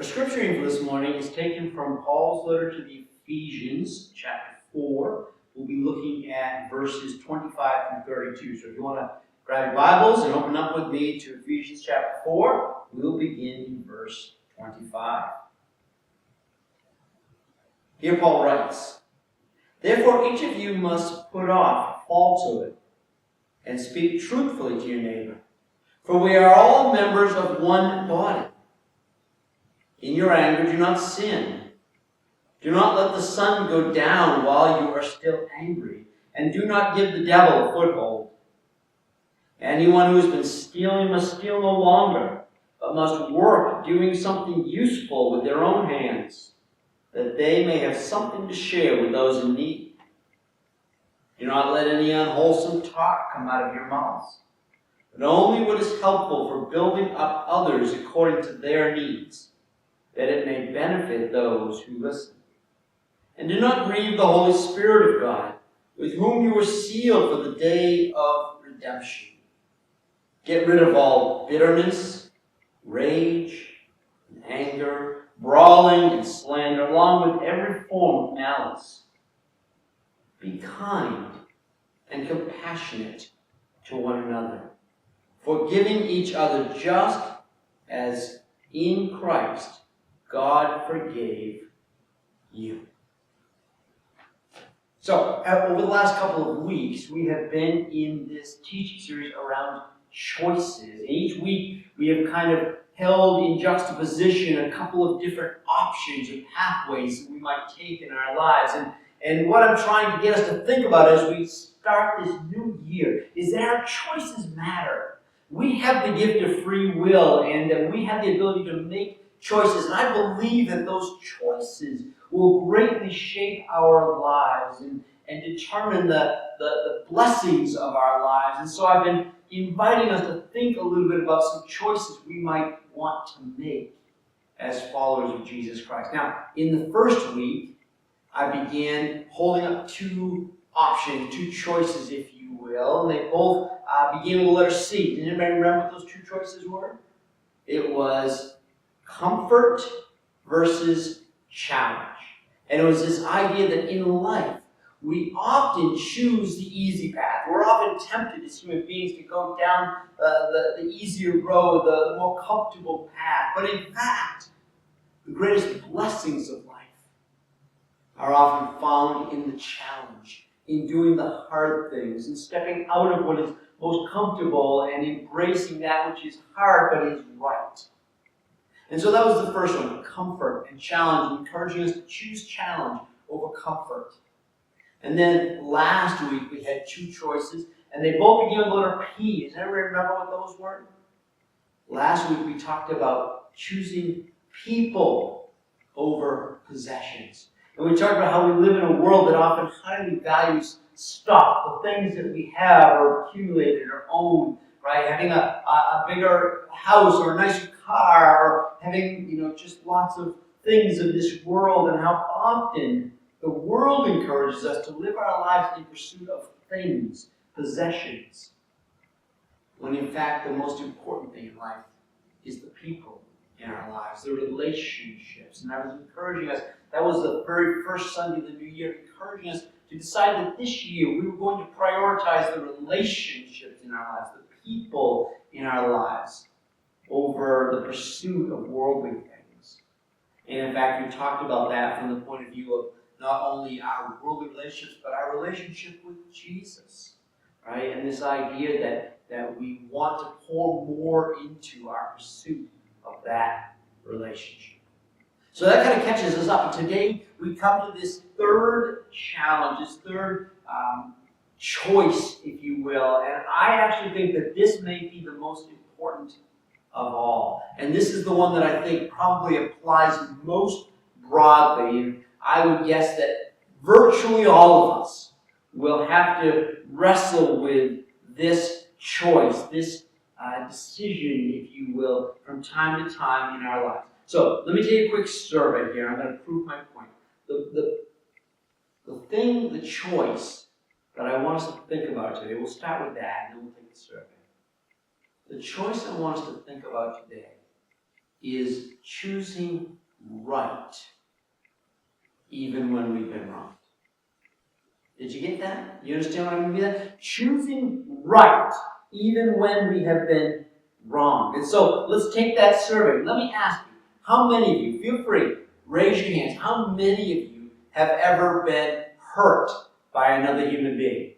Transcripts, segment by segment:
Our scripture reading for this morning is taken from Paul's letter to the Ephesians, chapter 4. We'll be looking at verses 25 through 32. So if you want to grab your Bibles and open up with me to Ephesians chapter 4, we'll begin in verse 25. Here Paul writes, "Therefore each of you must put off falsehood and speak truthfully to your neighbor, for we are all members of one body. In your anger, do not sin. Do not let the sun go down while you are still angry, and do not give the devil a foothold. Anyone who has been stealing must steal no longer, but must work, doing something useful with their own hands, that they may have something to share with those in need. Do not let any unwholesome talk come out of your mouths, but only what is helpful for building up others according to their needs, that it may benefit those who listen. And do not grieve the Holy Spirit of God, with whom you were sealed for the day of redemption. Get rid of all bitterness, rage, and anger, brawling and slander, along with every form of malice. Be kind and compassionate to one another, forgiving each other just as in Christ God forgave you." So, over the last couple of weeks, we have been in this teaching series around choices. And each week, we have kind of held in juxtaposition a couple of different options or pathways that we might take in our lives. And what I'm trying to get us to think about as we start this new year is that our choices matter. We have the gift of free will, and that we have the ability to make choices. And I believe that those choices will greatly shape our lives and determine the blessings of our lives. And so I've been inviting us to think a little bit about some choices we might want to make as followers of Jesus Christ. Now, in the first week, I began holding up two options, two choices, if you will. And they both begin with the letter C. Does anybody remember what those two choices were? It was comfort versus challenge. And it was this idea that in life, we often choose the easy path. We're often tempted as human beings to go down the easier road, the more comfortable path. But in fact, the greatest blessings of life are often found in the challenge, in doing the hard things, in stepping out of what is most comfortable and embracing that which is hard but is right. And so that was the first one, comfort and challenge, encouraging us to choose challenge over comfort. And then last week we had two choices, and they both begin with the letter P. Does anybody remember what those were? Last week we talked about choosing people over possessions. And we talked about how we live in a world that often highly values stuff, the things that we have or accumulated or own, right? Having a bigger house or a nicer car, or having, just lots of things of this world, and how often the world encourages us to live our lives in pursuit of things, possessions, when in fact the most important thing in life is the people in our lives, the relationships. And I was encouraging us, that was the very first Sunday of the new year, encouraging us to decide that this year we were going to prioritize the relationships in our lives, the people in our lives, over the pursuit of worldly things. And in fact, we talked about that from the point of view of not only our worldly relationships, but our relationship with Jesus, right? And this idea that we want to pour more into our pursuit of that relationship. So that kind of catches us up. And today we come to this third challenge, this third choice, if you will. And I actually think that this may be the most important of all. And this is the one that I think probably applies most broadly. And I would guess that virtually all of us will have to wrestle with this choice, this decision, if you will, from time to time in our lives. So let me take a quick survey here. I'm going to prove my point. The choice that I want us to think about today, we'll start with that, and then we'll take the survey. The choice I want us to think about today is choosing right even when we've been wrong. Did you get that? You understand what I mean by that? Choosing right even when we have been wrong. And so let's take that survey. Let me ask you, how many of you, feel free, raise your hands, how many of you have ever been hurt by another human being?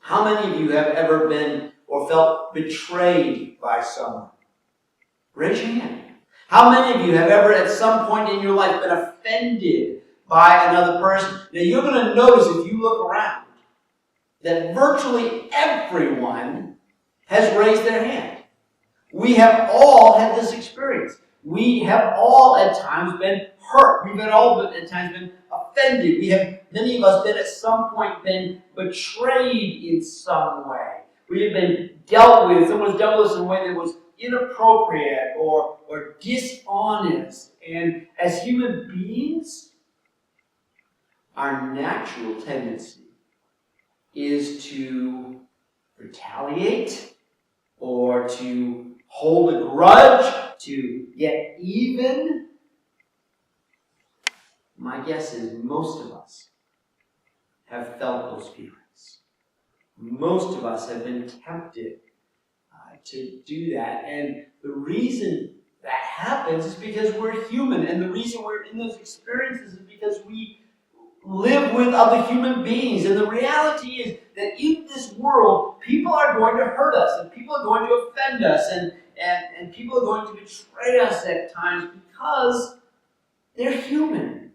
How many of you have ever been or felt betrayed by someone? Raise your hand. How many of you have ever at some point in your life been offended by another person? Now you're going to notice if you look around that virtually everyone has raised their hand. We have all had this experience. We have all at times been hurt. We've all at times been offended. We have, many of us, been at some point been betrayed in some way. We have been dealt with. Someone's dealt with us in a way that was inappropriate or dishonest. And as human beings, our natural tendency is to retaliate or to hold a grudge, to get even. My guess is most of us have felt those feelings. Most of us have been tempted to do that. And the reason that happens is because we're human. And the reason we're in those experiences is because we live with other human beings. And the reality is that in this world, people are going to hurt us, and people are going to offend us, and people are going to betray us at times because they're human.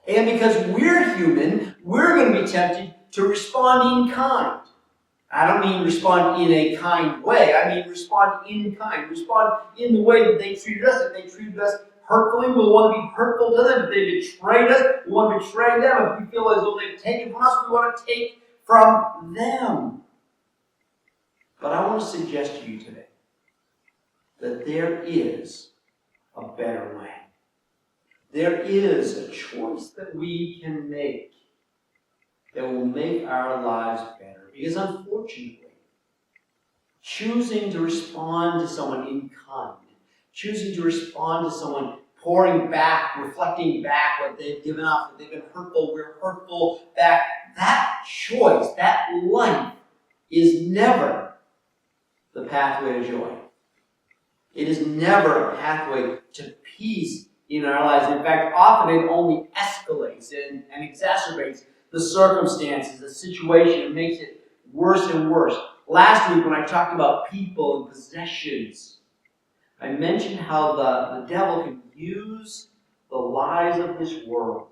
And because we're human, we're going to be tempted to respond in kind. I don't mean respond in a kind way. I mean respond in kind. Respond in the way that they treated us. If they treated us hurtfully, we'll want to be hurtful to them. If they betrayed us, we want to betray them. If we feel as though they've taken from us, we want to take from them. But I want to suggest to you today that there is a better way. There is a choice that we can make that will make our lives better. Because unfortunately, choosing to respond to someone in kind, choosing to respond to someone pouring back, reflecting back what they've given off, if they've been hurtful, we're hurtful back, that choice, that life is never the pathway to joy. It is never a pathway to peace in our lives. In fact, often it only escalates and exacerbates the circumstances, the situation. It makes it worse and worse. Last week when I talked about people and possessions, I mentioned how the devil can use the lies of this world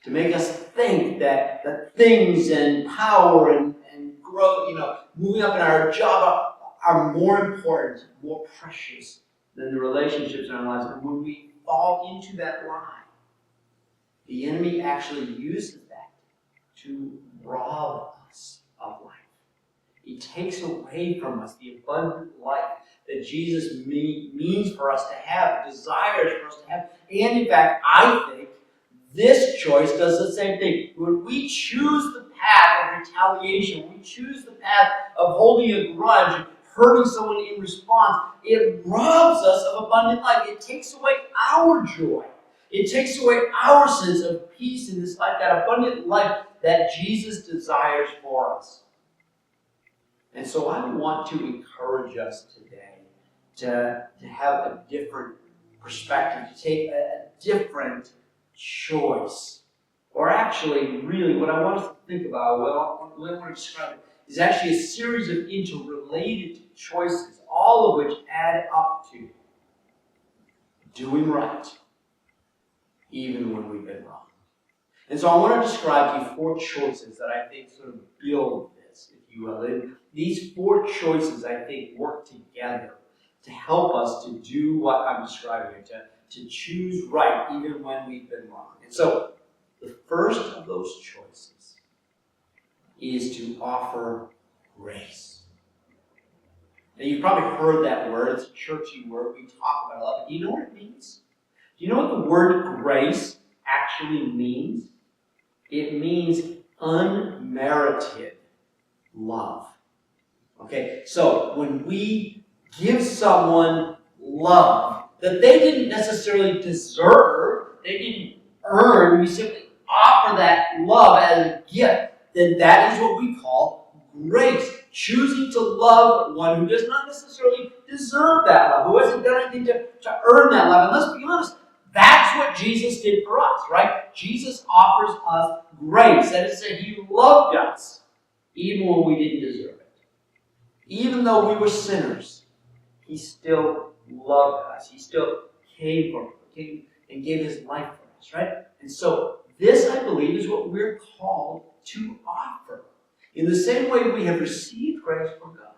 to make us think that things and power and growth, moving up in our job are more important, more precious than the relationships in our lives. And when we fall into that lie, the enemy actually uses that to rob us of life. He takes away from us the abundant life that Jesus means for us to have, desires for us to have. And in fact, I think this choice does the same thing. When we choose the path of retaliation, we choose the path of holding a grudge, hurting someone in response, it robs us of abundant life. It takes away our joy. It takes away our sense of peace in this life, that abundant life that Jesus desires for us. And so I want to encourage us today to have a different perspective, to take a different choice. Or actually, really, what I want us to think about, what I want to describe it, is actually a series of interrelated choices, all of which add up to doing right, even when we've been wrong. And so I want to describe to you 4 choices that I think sort of build this, if you will. And these 4 choices, I think, work together to help us to do what I'm describing here, to choose right even when we've been wrong. And so the first of those choices is to offer grace. Now, you've probably heard that word. It's a churchy word. We talk about it a lot. But do you know what it means? Do you know what the word grace actually means? It means unmerited love. Okay, so when we give someone love that they didn't necessarily deserve, they didn't earn, we simply offer that love as a gift, then that is what we call grace. Choosing to love one who does not necessarily deserve that love, who hasn't done anything to earn that love. And let's be honest, that's what Jesus did for us, right? Jesus offers us grace. That is to say, He loved us even when we didn't deserve it. Even though we were sinners, He still loved us. He still came and gave His life for us, right? And so this, I believe, is what we're called to offer. In the same way we have received grace from God,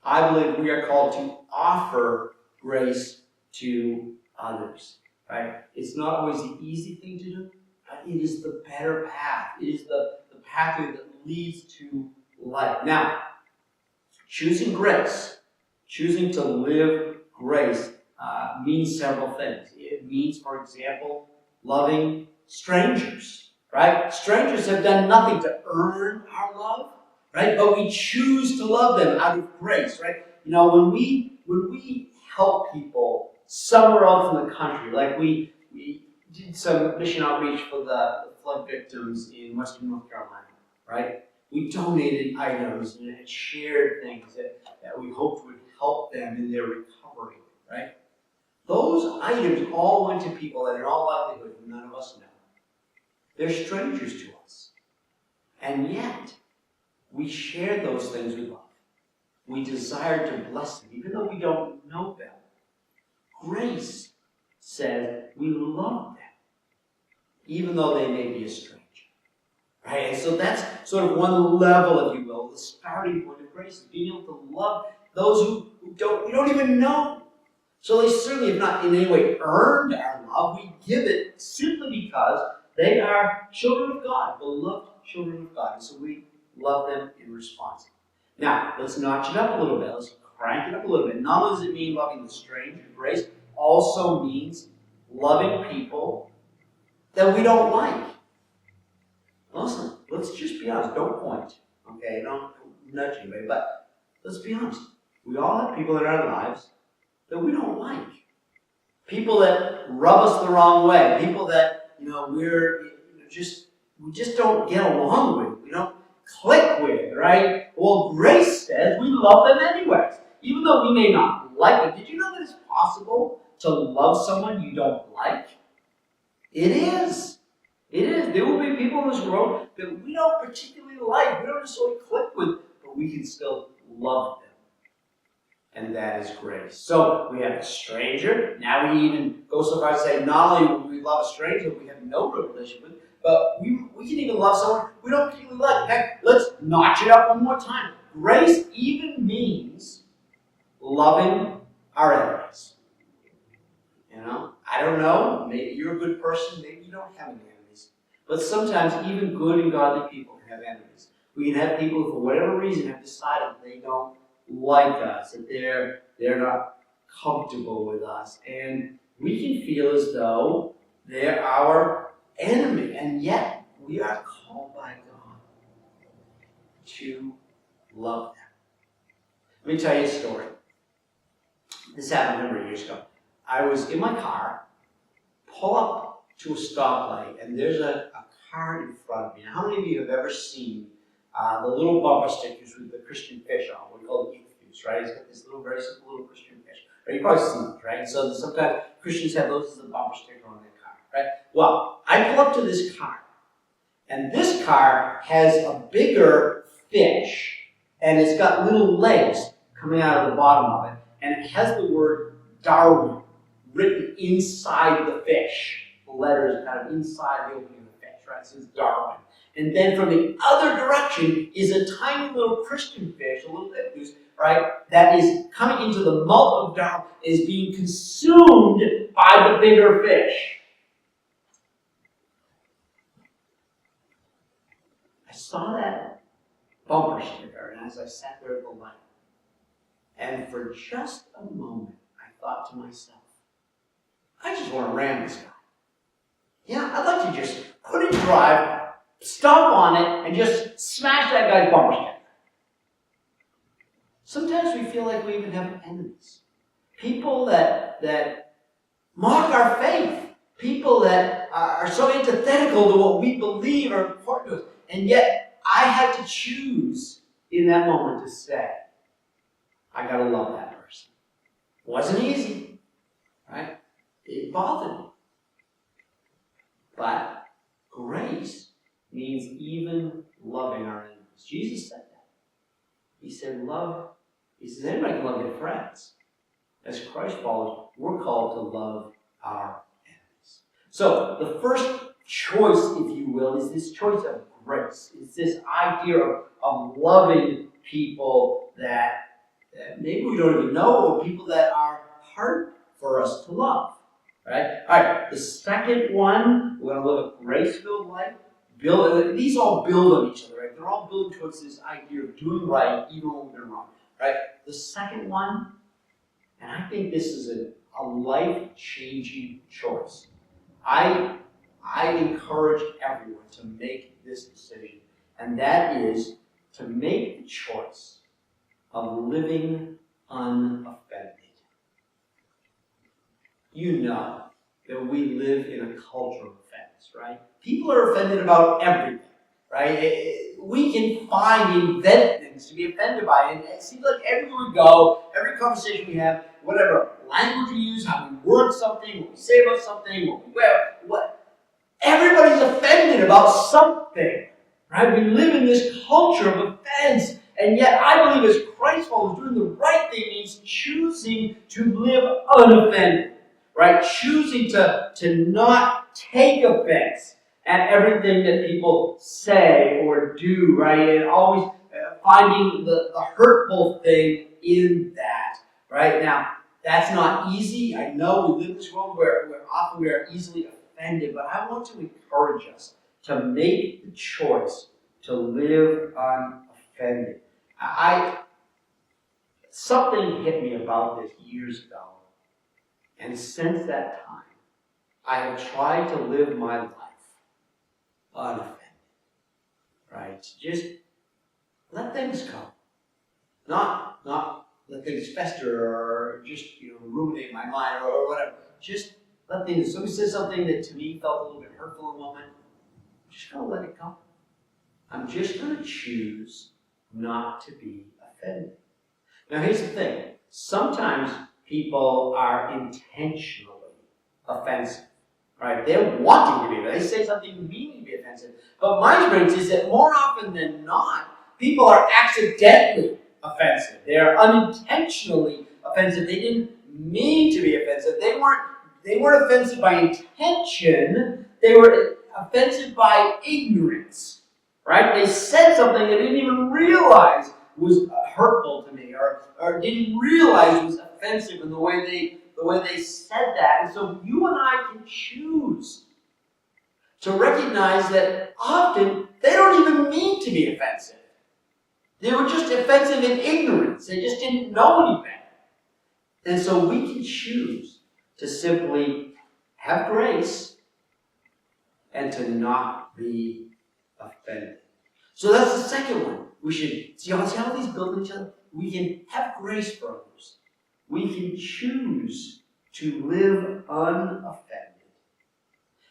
I believe we are called to offer grace to others, right? It's not always the easy thing to do, but it is the better path. It is the pathway that leads to life. Now, choosing grace, choosing to live grace means several things. It means, for example, loving strangers, right? Strangers have done nothing to earn our love, right? But we choose to love them out of grace, right? You know, when we help people somewhere else in the country, like we did some mission outreach for the flood victims in Western North Carolina, right? We donated items and shared things that we hoped would help them in their recovery, right? Those items all went to people that in all likelihood none of us know. They're strangers to us. And yet, we share those things with love. We desire to bless them, even though we don't know them. Grace says we love them, even though they may be a stranger. Right? And so that's sort of one level, if you will, the starting point of grace, is being able to love those who we don't even know. So they certainly have not in any way earned our love. We give it simply because they are children of God, beloved children of God. And so we love them in response. Now, let's notch it up a little bit. Let's crank it up a little bit. Not only does it mean loving the stranger, grace also means loving people that we don't like. Listen, let's just be honest. Don't point. Okay? Don't nudge anybody. But let's be honest. We all have people in our lives that we don't like. People that rub us the wrong way. People that, we just don't get along with. We don't click with, right? Well, grace says we love them anyways. Even though we may not like them. Did you know that it's possible to love someone you don't like? It is. It is. There will be people in this world that we don't particularly like. We don't necessarily click with, but we can still love them. And that is grace. So we have a stranger. Now we even go so far as to say not only will we love a stranger we have no real relationship with, but we can even love someone we don't particularly like. Okay, let's notch it up one more time. Grace even means loving our enemies. I don't know. Maybe you're a good person. Maybe you don't have any enemies. But sometimes even good and godly people can have enemies. We can have people who, for whatever reason, have decided they don't like us, that they're not comfortable with us. And we can feel as though they're our enemy. And yet, we are called by God to love them. Let me tell you a story. This happened a number of years ago. I was in my car, pull up to a stoplight, and there's a car in front of me. Now, how many of you have ever seen the little bumper stickers with the Christian fish on? We call it Eaglefish, right? It's got this little, very simple little Christian fish. Right? You've probably seen those, right? So sometimes Christians have those as a bumper sticker on their car, right? Well, I pull up to this car, and this car has a bigger fish, and it's got little legs coming out of the bottom of it, and it has the word Darwin written inside the fish. The letters kind of inside the opening of the fish, right? It says Darwin. And then from the other direction is a tiny little Christian fish, a little Ichthus, right? That is coming into the mouth of Darwin, is being consumed by the bigger fish. I saw that bumper sticker, and as I sat there at the light, and for just a moment, I thought to myself, I just want to ram this guy. Yeah, I'd like to just put in drive, stomp on it, and just smash that guy's bumper sticker. Sometimes we feel like we even have enemies. people that mock our faith, people that are so antithetical to what we believe are important to us. And yet, I had to choose in that moment to say, I gotta love that person. It wasn't easy, right? It bothered me. But grace means even loving our enemies. Jesus said that. He said, anybody can love their friends. As Christ followers, we're called to love our enemies. So, the first choice, if you will, is this choice of grace. It's this idea of loving people that maybe we don't even know, or people that are hard for us to love. Right? All right, the second one, we're going to live a grace-filled life. These all build on each other, right? They're all building towards this idea of doing right even when we've been wrong. Right? The second one, and I think this is a life-changing choice. I encourage everyone to make this decision, and that is to make the choice of living unoffended. You know that we live in a culture of offense, right? People are offended about everything, right? We can invent things to be offended by, and it seems like everywhere we go, every conversation we have, whatever language we use, how we word something, what we say about something, what we wear, everybody's offended about something, right? We live in this culture of offense, and yet I believe as Christ followers, doing the right thing means choosing to live unoffended. Right? Choosing to not take offense at everything that people say or do, right? And always finding the hurtful thing in that, right? Now, that's not easy. I know we live in this world where often we are easily offended, but I want to encourage us to make the choice to live unoffended. Something hit me about this years ago. And since that time, I have tried to live my life unoffended. Right? Just let things go. Not let things fester or just ruminate my mind or whatever. Just let things. Somebody says something that to me felt a little bit hurtful in a moment. I'm just gonna let it go. I'm just gonna choose not to be offended. Now here's the thing. Sometimes people are intentionally offensive, right? They're wanting to be. They say something meaning to be offensive. But my experience is that more often than not, people are accidentally offensive. They are unintentionally offensive. They didn't mean to be offensive. They weren't offensive by intention. They were offensive by ignorance, right? They said something they didn't even realize was hurtful to me, or didn't realize was offensive in the way they said that. And so you and I can choose to recognize that often they don't even mean to be offensive. They were just offensive in ignorance. They just didn't know any better. And so we can choose to simply have grace and to not be offended. So that's the second one. We should see how these build each other. We can have grace for others. We can choose to live unoffended.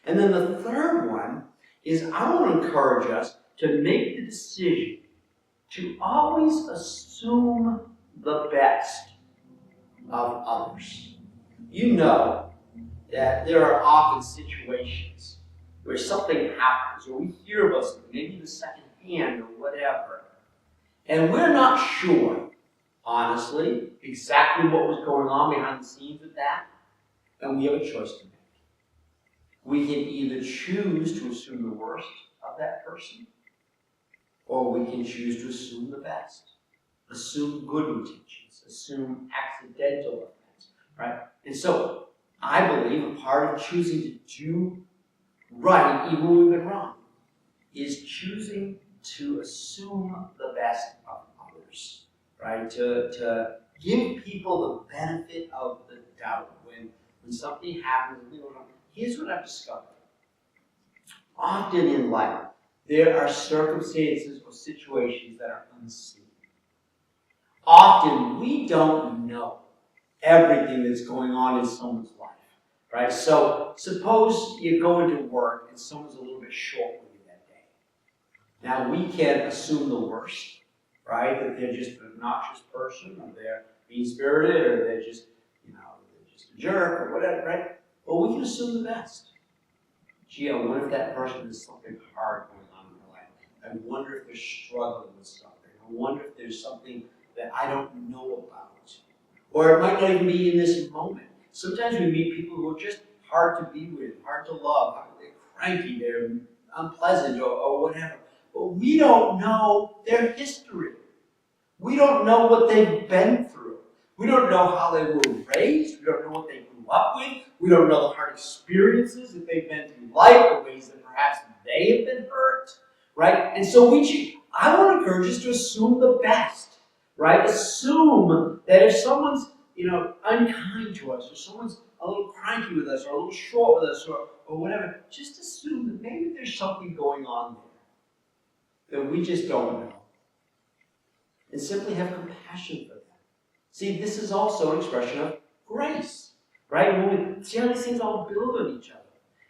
And then the third one is I want to encourage us to make the decision to always assume the best of others. You know that there are often situations where something happens, or we hear about something, maybe the second hand or whatever, and we're not sure, honestly, exactly what was going on behind the scenes with that, and we have a choice to make. We can either choose to assume the worst of that person, or we can choose to assume the best. Assume good intentions, assume accidental offense, right? And so, I believe a part of choosing to do right, even when we've been wrong, is choosing to assume the best of others, right? To give people the benefit of the doubt when something happens. Here's what I've discovered. Often in life, there are circumstances or situations that are unseen. Often we don't know everything that's going on in someone's life, right? So suppose you go into work and someone's a little bit short with you that day. Now we can assume the worst, right? That they're just an obnoxious person, or they're mean-spirited, or they're just, they're just a jerk, or whatever, right? Well, we can assume the best. Gee, I wonder if that person has something hard going on in their life. I wonder if they're struggling with something. I wonder if there's something that I don't know about. Or it might not even be in this moment. Sometimes we meet people who are just hard to be with, hard to love. They're cranky, they're unpleasant, or whatever. But we don't know their history. We don't know what they've been through. We don't know how they were raised. We don't know what they grew up with. We don't know the hard experiences that they've been through life, the ways that perhaps they have been hurt, right? And so I want to encourage us to assume the best, right? Assume that if someone's, unkind to us, or someone's a little cranky with us, or a little short with us, or whatever, just assume that maybe there's something going on there that we just don't know. And simply have compassion for them. See, this is also an expression of grace, right? When we see how these things all build on each other.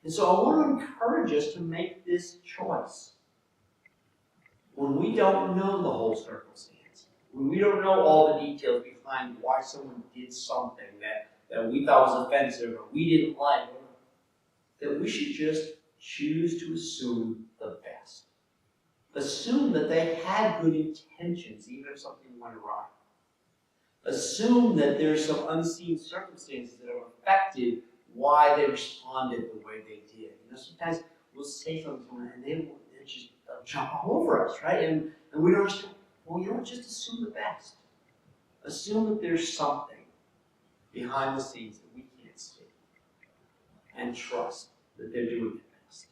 And so I want to encourage us to make this choice. When we don't know the whole circumstance, when we don't know all the details behind why someone did something that we thought was offensive or we didn't like, that we should just choose to assume the best. Assume that they had good intentions, even if something went awry. Assume that there's some unseen circumstances that have affected why they responded the way they did. Sometimes we'll say something to someone and they'll just jump all over us, right? And we don't understand. Well, just assume the best. Assume that there's something behind the scenes that we can't see. And trust that they're doing their best.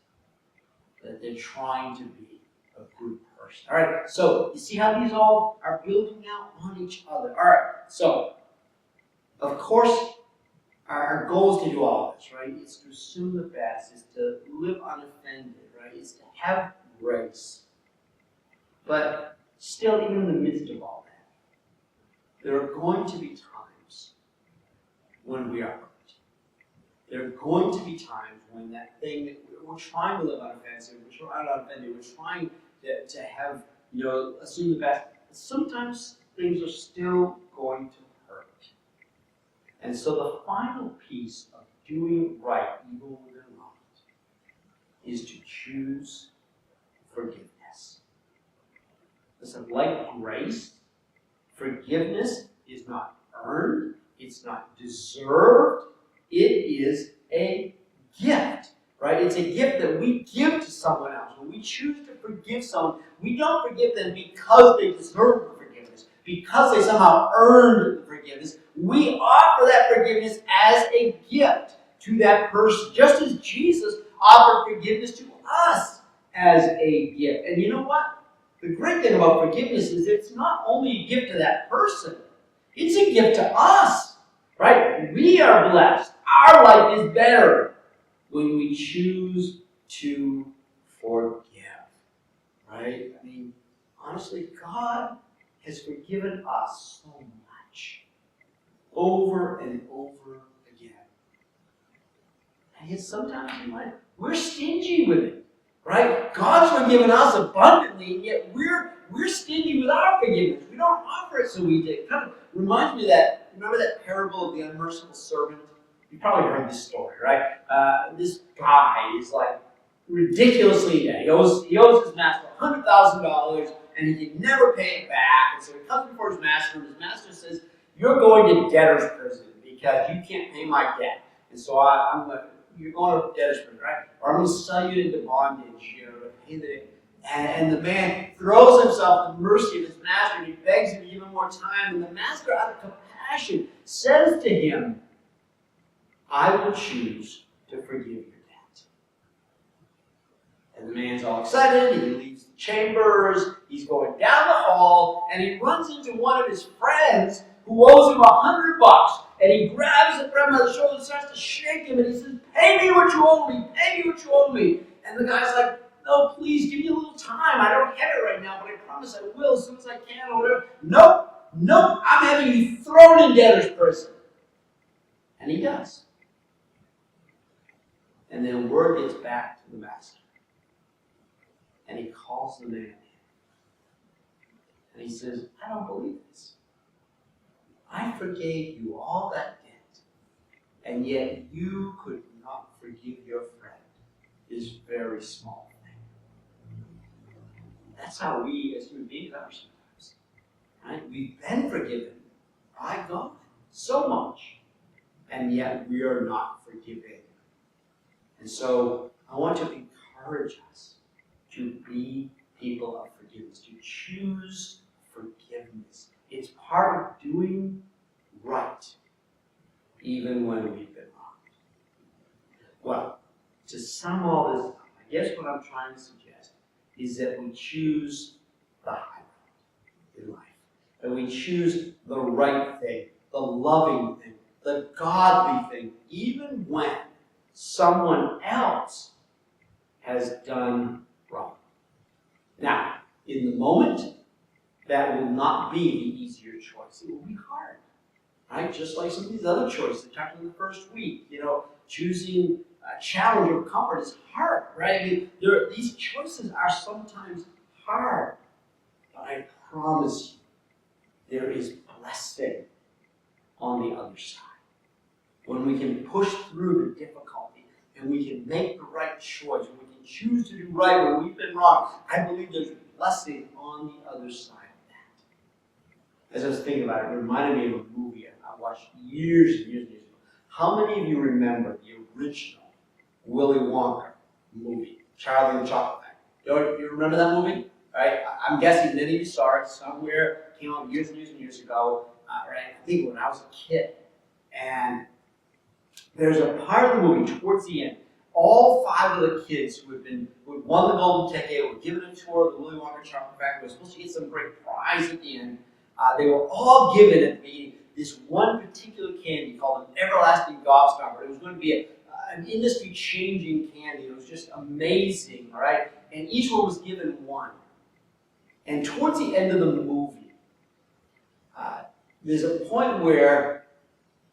That they're trying to be a good person. All right, so you see how these all are building out on each other. All right, so of course, our goal is to do all this, right? It's to assume the best, it's to live unoffended, right? It's to have grace. But still, even in the midst of all that, there are going to be times when we are hurt. There are going to be times when that thing that we're trying to live unoffensive, we're trying to have, assume the best. Sometimes things are still going to hurt. And so the final piece of doing right, even when they're wrong, is to choose forgiveness. Listen, like grace, forgiveness is not earned, it's not deserved, it is a gift, right? It's a gift that we give to someone else. When we choose to forgive someone, we don't forgive them because they deserve the forgiveness, because they somehow earned the forgiveness. We offer that forgiveness as a gift to that person, just as Jesus offered forgiveness to us as a gift. And you know what? The great thing about forgiveness is it's not only a gift to that person, it's a gift to us, right? We are blessed. Our life is better when we choose to forgive, right? I mean, honestly, God has forgiven us so much over and over again. And yet sometimes we're stingy with it, right? God's forgiven us abundantly, and yet we're stingy with our forgiveness. We don't offer it so easily. It kind of reminds me of that, remember that parable of the unmerciful servant? You probably heard this story, right? This guy is ridiculously in debt. He owes his master $100,000, and he can never pay it back. And so he comes before his master, and his master says, "You're going to debtor's prison because you can't pay my debt. And so you're going to debtor's prison, right? Or I'm going to sell you into bondage, to pay the debt." And the man throws himself at the mercy of his master, and he begs him to give him more time. And the master, out of compassion, says to him, "I will choose to forgive your debt." And the man's all excited. He leaves the chambers. He's going down the hall, and he runs into one of his friends who owes him $100. And he grabs the friend by the shoulder and starts to shake him, and he says, "Pay me what you owe me. Pay me what you owe me." And the guy's like, "No, please, give me a little time. I don't have it right now, but I promise I will as soon as I can," or whatever. Nope, I'm having you thrown in debtor's prison. And he does. And then word gets back to the master. And he calls the man in. And he says, I don't believe this. I forgave you all that debt. And yet you could not forgive your friend this very small thing. That's how we as human beings are sometimes. Right? We've been forgiven by God so much. And yet we are not forgiving. And so I want to encourage us to be people of forgiveness, to choose forgiveness. It's part of doing right, even when we've been wrong. Well, to sum all this up, I guess what I'm trying to suggest is that we choose the high road in life. That we choose the right thing, the loving thing, the godly thing, even when someone else has done wrong. Now, in the moment, that will not be the easier choice. It will be hard, right? Just like some of these other choices that talked in the first week. Choosing a challenge or comfort is hard, right? These choices are sometimes hard, but I promise you, there is blessing on the other side. When we can push through the difficulty and we can make the right choice, when we can choose to do right when we've been wrong, I believe there's blessing on the other side of that. As I was thinking about it, it reminded me of a movie I watched years and years and years ago. How many of you remember the original Willy Wonka movie, Charlie and the Chocolate Factory? You remember that movie? Right? I'm guessing many of you saw it somewhere. It came out years and years and years ago. Right? I think when I was a kid. And there's a part of the movie towards the end. All 5 of the kids who had won the golden ticket, were given a tour of the Willy Wonka Chocolate Factory, were supposed to get some great prize at the end. They were all given at the beginning this one particular candy called an everlasting gobstopper. It was going to be an industry-changing candy. It was just amazing, right? And each one was given one. And towards the end of the movie, there's a point where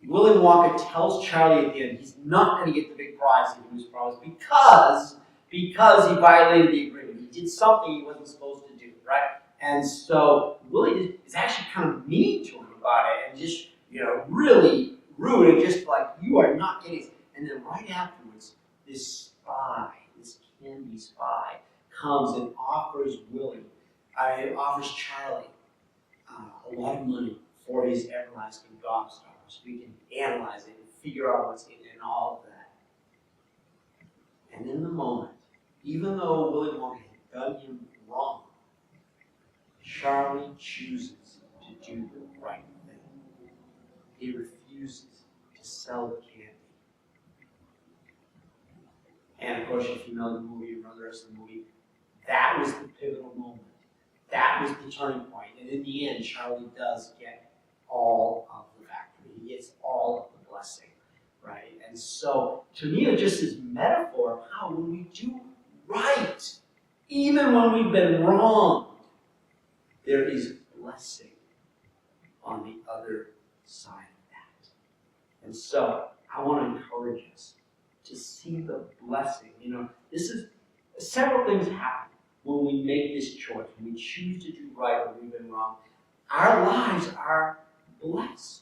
Willy Wonka tells Charlie at the end he's not going to get the big prize that he was promised because he violated the agreement. He did something he wasn't supposed to do, right? And so Willy is actually kind of mean to him about it and just, really rude and just like, you are not getting it. And then right afterwards, this candy spy, comes and offers Charlie a lot of money for his everlasting gobstopper so he can analyze it and figure out what's in it and all of that. And in the moment, even though Willy Wonka had done him wrong, Charlie chooses to do the right thing. He refuses to sell the candy. And of course, if you know the movie, you know the rest of the movie, that was the pivotal moment. That was the turning point. And in the end, Charlie does get all of the factory. He gets all of the blessing, right? And so, to me, it's just this metaphor of how when we do right, even when we've been wrong, there is blessing on the other side of that. And so, I want to encourage us to see the blessing. Several things happen when we make this choice, when we choose to do right when we've been wrong. Our lives are blessed.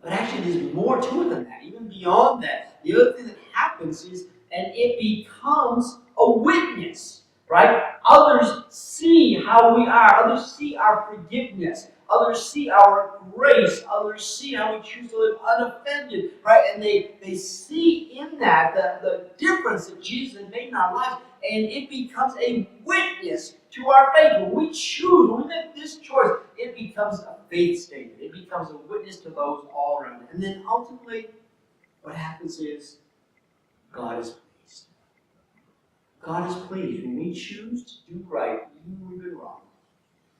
But actually, there's more to it than that, even beyond that. The other thing that happens is, and it becomes a witness, right? Others see how we are. Others see our forgiveness. Others see our grace. Others see how we choose to live unoffended, right? And they see in that the difference that Jesus has made in our lives, and it becomes a witness to our faith. When we choose, when we make this choice, it becomes a faith statement. It becomes a witness to those all around. And then ultimately, what happens is God is pleased. God is pleased when we choose to do right, even when we've been wrong.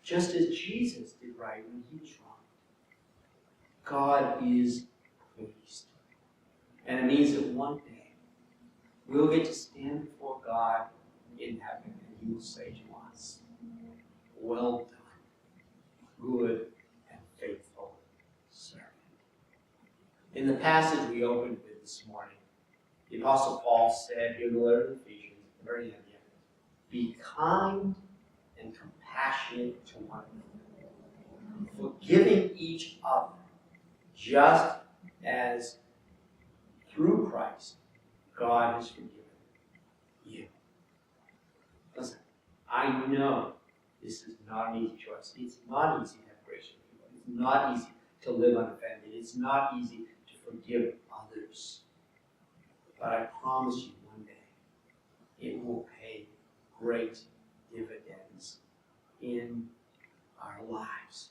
Just as Jesus did right when he was wrong. God is pleased. And it means that one day we'll get to stand before God in heaven and he will say to us, well done, good and faithful servant. In the passage we opened with this morning, the Apostle Paul said here in the letter to the Ephesians, at the very end, be kind and compassionate to one another, forgiving each other, just as through Christ God has forgiven you. Listen, I know this is not an easy choice. It's not easy to have grace for people. It's not easy to live unoffended. It's not easy to forgive others. But I promise you one day it will pay great dividends in our lives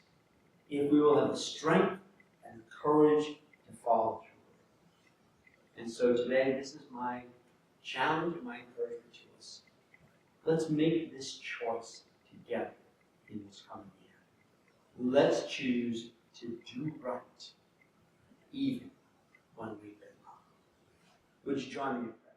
if we will have the strength and the courage to follow through. And so today, this is my challenge, my encouragement to us. Let's make this choice together in this coming year. Let's choose to do right, even when we've been wrong. Would you join me in prayer?